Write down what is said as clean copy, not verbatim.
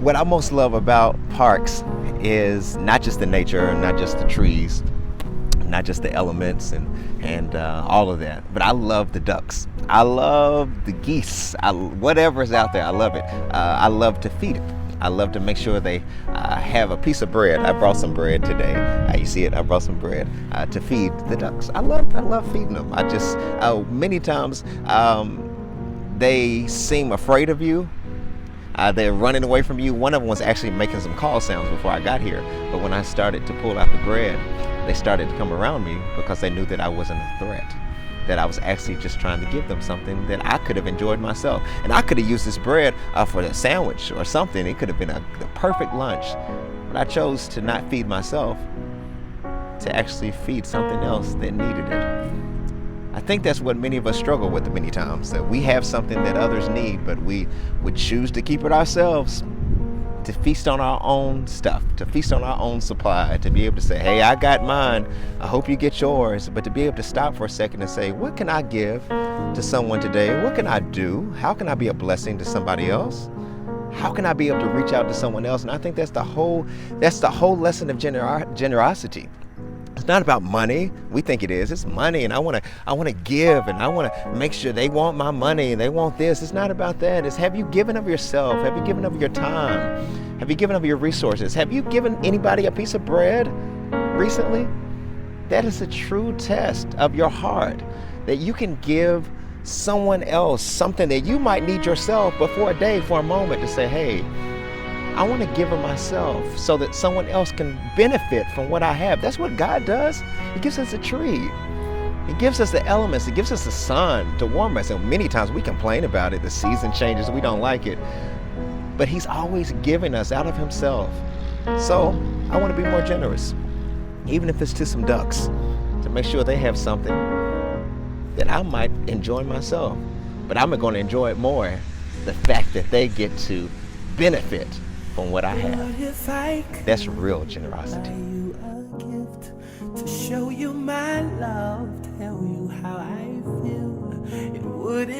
What I most love about parks is not just the nature, not just the trees, not just the elements and all of that, but I love the ducks. I love the geese. Whatever's out there, I love it. I love to feed it. I love to make sure they have a piece of bread. I brought some bread today. You see it? I brought some bread to feed the ducks. I love feeding them. I just many times they seem afraid of you. They're running away from you. One of them was actually making some call sounds before I got here. But when I started to pull out the bread, they started to come around me because they knew that I wasn't a threat, that I was actually just trying to give them something that I could have enjoyed myself. And I could have used this bread for a sandwich or something. It could have been the perfect lunch. But I chose to not feed myself, to actually feed something else that needed it. I think that's what many of us struggle with many times, that we have something that others need, but we would choose to keep it ourselves, to feast on our own stuff, to feast on our own supply, to be able to say, hey, I got mine, I hope you get yours, but to be able to stop for a second and say, what can I give to someone today? What can I do? How can I be a blessing to somebody else? How can I be able to reach out to someone else? And I think that's the whole lesson of generosity. It's not about money. We think it is. It's money, and I want to give, and I want to make sure they want my money and they want this. It's not about that. It's, have you given of yourself? Have you given of your time? Have you given of your resources? Have you given anybody a piece of bread recently? That is a true test of your heart, that you can give someone else something that you might need yourself, but for a day, for a moment, to say, hey, I want to give of myself so that someone else can benefit from what I have. That's what God does. He gives us a tree. He gives us the elements. He gives us the sun to warm us. And many times we complain about it. The season changes. We don't like it. But He's always giving us out of Himself. So I want to be more generous, even if it's to some ducks, to make sure they have something that I might enjoy myself. But I'm going to enjoy it more, the fact that they get to benefit from what I have. That's real generosity. You a gift to show you my love, tell you how I feel. It wouldn't